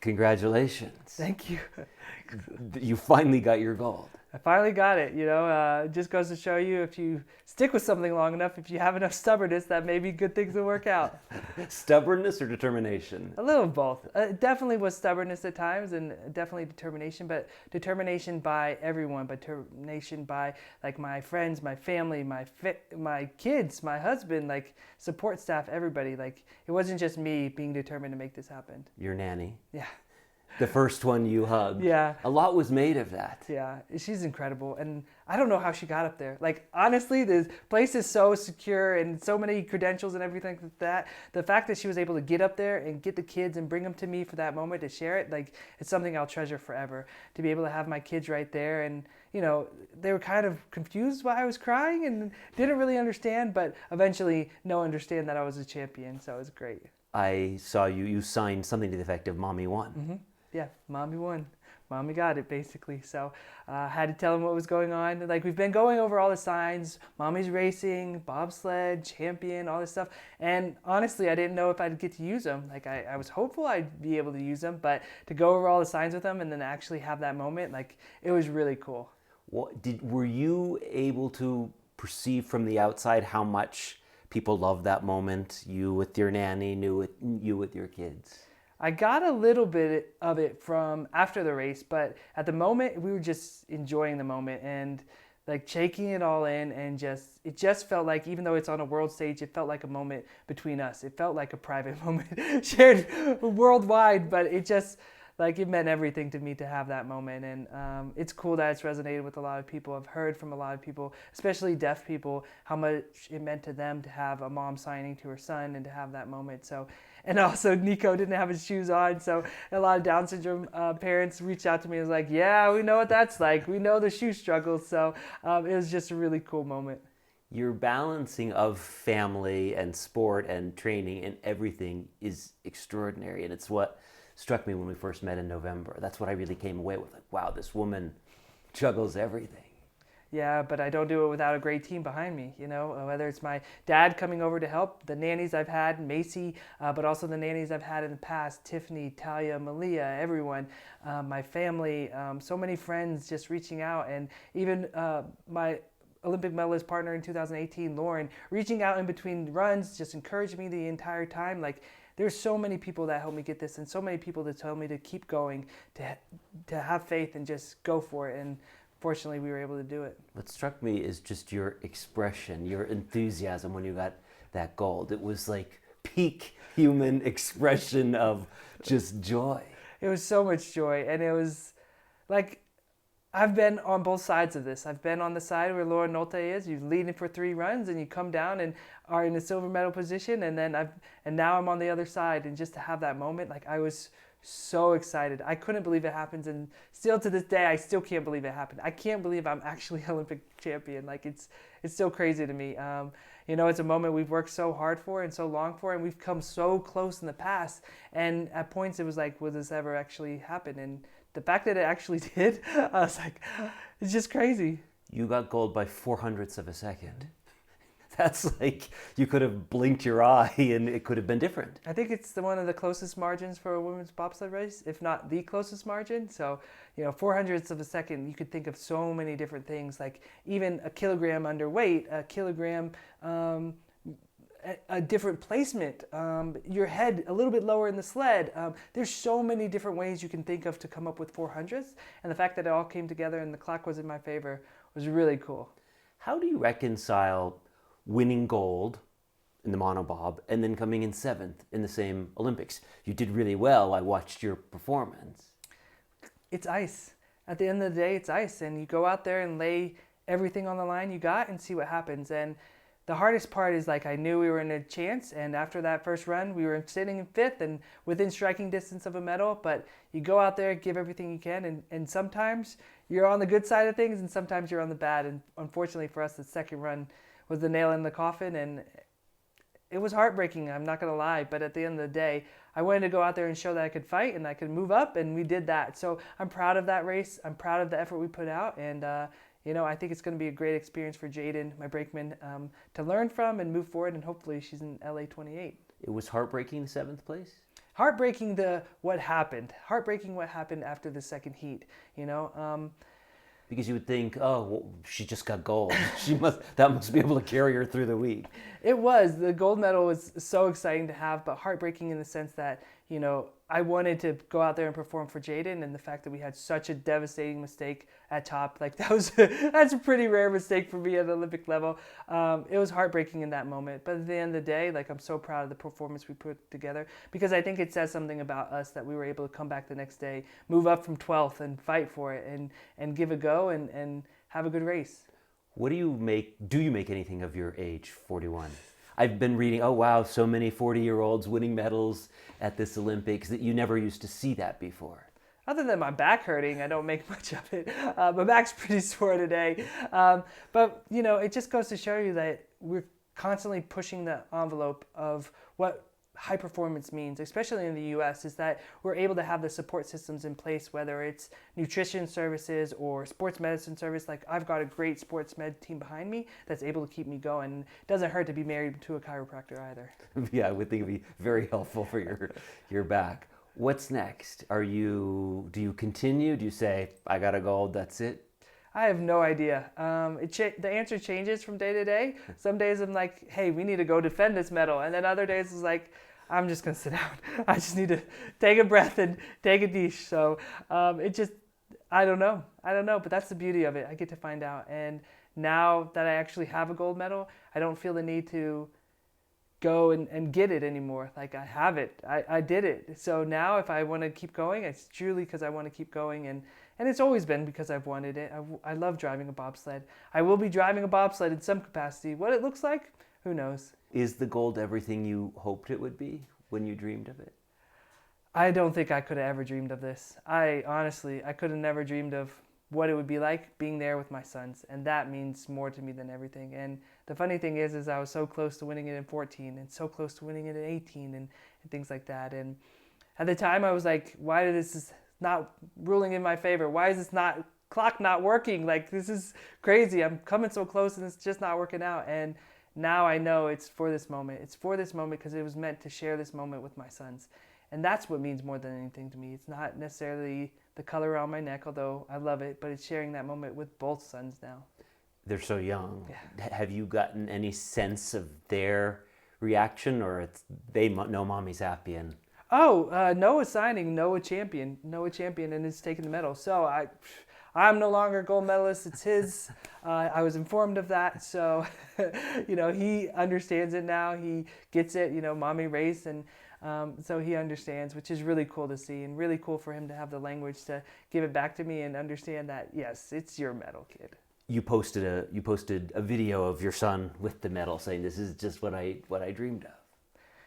Congratulations. Thank you. You finally got your gold. I finally got it. It just goes to show you, if you stick with something long enough, if you have enough stubbornness, that maybe good things will work out. Stubbornness or determination? A little of both. Definitely was stubbornness at times, and definitely determination, but determination by everyone, but determination by like my friends, my family, my kids, my husband, like support staff, everybody. Like it wasn't just me being determined to make this happen. Your nanny. Yeah. The first one you hugged. Yeah. A lot was made of that. Yeah, she's incredible. And I don't know how she got up there. Like, honestly, the place is so secure and so many credentials and everything like that. The fact that she was able to get up there and get the kids and bring them to me for that moment to share it, like, it's something I'll treasure forever. To be able to have my kids right there. And, they were kind of confused why I was crying and didn't really understand, but eventually understand that I was a champion. So it was great. I saw you signed something to the effect of Mommy Won. Mm-hmm. Yeah, Mommy won. Mommy got it, basically. So I had to tell him what was going on. Like, we've been going over all the signs. Mommy's racing, bobsled, champion, all this stuff. And honestly, I didn't know if I'd get to use them. Like, I was hopeful I'd be able to use them. But to go over all the signs with them and then actually have that moment, like, it was really cool. Were you able to perceive from the outside how much people loved that moment? You with your nanny, you with your kids? I got a little bit of it from after the race, but at the moment we were just enjoying the moment and like taking it all in, and it just felt like, even though it's on a world stage, it felt like a moment between us. It felt like a private moment shared worldwide, but it just like it meant everything to me to have that moment. And it's cool that it's resonated with a lot of people. I've heard from a lot of people, especially deaf people, how much it meant to them to have a mom signing to her son and to have that moment. So, and also Nico didn't have his shoes on, so a lot of Down syndrome parents reached out to me and was like, yeah, we know what that's like. We know the shoe struggles. So it was just a really cool moment. Your balancing of family and sport and training and everything is extraordinary, and it's what struck me when we first met in November. That's what I really came away with. Like, wow, this woman juggles everything. Yeah, but I don't do it without a great team behind me, whether it's my dad coming over to help, the nannies I've had, Macy, but also the nannies I've had in the past, Tiffany, Talia, Malia, everyone, my family, so many friends just reaching out, and even my Olympic medalist partner in 2018, Lauren, reaching out in between runs, just encouraged me the entire time. Like, there's so many people that helped me get this, and so many people that told me to keep going, to have faith and just go for it. And fortunately, we were able to do it. What struck me is just your expression, your enthusiasm when you got that gold. It was like peak human expression of just joy. It was so much joy, and it was like, I've been on both sides of this. I've been on the side where Laura Nolte is. You lead it for 3 runs, and you come down and are in a silver medal position, and now I'm on the other side. And just to have that moment, like, I was so excited. I couldn't believe it happens, and still to this day, I still can't believe it happened. I can't believe I'm actually Olympic champion. Like, it's still crazy to me. It's a moment we've worked so hard for and so long for, and we've come so close in the past. And at points, it was like, will this ever actually happen? And the fact that it actually did, I was like, it's just crazy. You got gold by 0.04 of a second. That's like, you could have blinked your eye and it could have been different. I think it's one of the closest margins for a women's bobsled race, if not the closest margin. So, 0.04 of a second, you could think of so many different things, like even a kilogram underweight, a kilogram, a different placement, your head a little bit lower in the sled. There's so many different ways you can think of to come up with 0.04. And the fact that it all came together and the clock was in my favor was really cool. How do you reconcile winning gold in the monobob and then coming in 7th in the same Olympics? You did really well. I watched your performance. It's ice. At the end of the day, it's ice. And you go out there and lay everything on the line you got and see what happens. And the hardest part is, like, I knew we were in a chance, and after that first run, we were sitting in 5th and within striking distance of a medal, but you go out there, give everything you can, and sometimes you're on the good side of things, and sometimes you're on the bad, and unfortunately for us, the second run was the nail in the coffin, and it was heartbreaking, I'm not going to lie, but at the end of the day, I wanted to go out there and show that I could fight, and I could move up, and we did that. So I'm proud of that race, I'm proud of the effort we put out, and I think it's going to be a great experience for Jaden, my brakeman, to learn from and move forward, and hopefully she's in LA 28. It was heartbreaking, 7th place? heartbreaking what happened. Heartbreaking what happened after the second heat, you know. Because you would think, oh, well, she just got gold. That must be able to carry her through the week. It was. The gold medal was so exciting to have, but heartbreaking in the sense that, you know, I wanted to go out there and perform for Jaden, and the fact that we had such a devastating mistake at top, like that's a pretty rare mistake for me at Olympic level. It was heartbreaking in that moment, but at the end of the day, like I'm so proud of the performance we put together, because I think it says something about us that we were able to come back the next day, move up from 12th and fight for it, and give a go and have a good race. What do you make? Do you make anything of your age, 41? I've been reading, oh wow, so many 40-year-olds winning medals at this Olympics, that you never used to see that before. Other than my back hurting, I don't make much of it. My back's pretty sore today. But, you know, it just goes to show you that we're constantly pushing the envelope of what high performance means, especially in the US, is that we're able to have the support systems in place, whether it's nutrition services or sports medicine service. Like I've got a great sports med team behind me that's able to keep me going. It doesn't hurt to be married to a chiropractor either. Yeah, I would think it'd be very helpful for your back. What's next? Do you continue? Do you say, I got a gold, that's it? I have no idea. The answer changes from day to day. Some days I'm like, hey, we need to go defend this medal. And then other days it's like, I'm just going to sit down. I just need to take a breath and take a niche. So I don't know. But that's the beauty of it. I get to find out. And now that I actually have a gold medal, I don't feel the need to go and get it anymore. Like I have it. I did it. So now if I want to keep going, it's truly because I want to keep going. And it's always been because I've wanted it. I love driving a bobsled. I will be driving a bobsled in some capacity. What it looks like, who knows? Is the gold everything you hoped it would be when you dreamed of it? I don't think I could have ever dreamed of this. I could have never dreamed of what it would be like being there with my sons. And that means more to me than everything. And the funny thing is I was so close to winning it in 14 and so close to winning it in 18 and things like that. And at the time I was like, why is this not ruling in my favor? Why is this clock not working? Like, this is crazy. I'm coming so close and it's just not working out. And now I know it's for this moment. It's for this moment because it was meant to share this moment with my sons. And that's what means more than anything to me. It's not necessarily the color around my neck, although I love it, but it's sharing that moment with both sons now. They're so young. Yeah. Have you gotten any sense of their reaction, or they know mommy's happy? And Noah's signing Noah champion, and is taking the medal. So I'm no longer a gold medalist. It's his. I was informed of that, so he understands it now. He gets it. Mommy raced, and so he understands, which is really cool to see, and really cool for him to have the language to give it back to me and understand that yes, it's your medal, kid. You posted a video of your son with the medal, saying this is just what I dreamed of.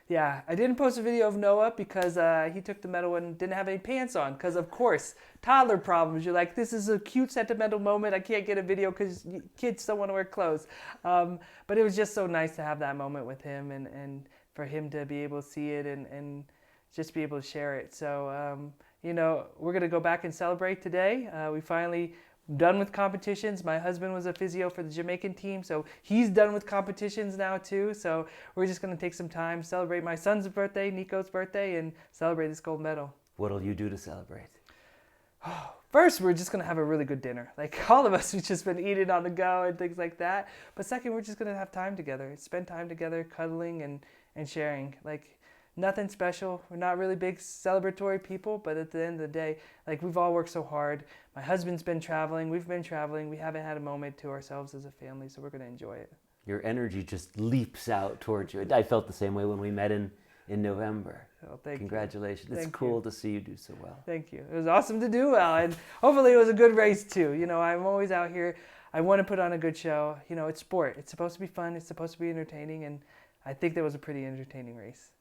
Yeah, I didn't post a video of Noah because he took the medal and didn't have any pants on. Because, of course, toddler problems. You're like, this is a cute sentimental moment. I can't get a video because kids don't want to wear clothes. But it was just so nice to have that moment with him and for him to be able to see it and just be able to share it. So, we're going to go back and celebrate today. We finally done with competitions. My husband was a physio for the Jamaican team, so he's done with competitions now too. So we're just going to take some time, celebrate my son's birthday, Nico's birthday, and celebrate this gold medal. What'll you do to celebrate? First, we're just going to have a really good dinner. Like all of us, we've just been eating on the go and things like that. But second, we're just going to have time together, spend time together, cuddling and sharing. Like, nothing special. We're not really big celebratory people, but at the end of the day, like, we've all worked so hard. My husband's been traveling. We've been traveling. We haven't had a moment to ourselves as a family, so we're going to enjoy it. Your energy just leaps out towards you. I felt the same way when we met in November. Oh, thank Congratulations. You. It's cool to see you do so well. Thank you. It was awesome to do well, and hopefully it was a good race too. I'm always out here. I want to put on a good show. It's sport. It's supposed to be fun. It's supposed to be entertaining, and I think that was a pretty entertaining race.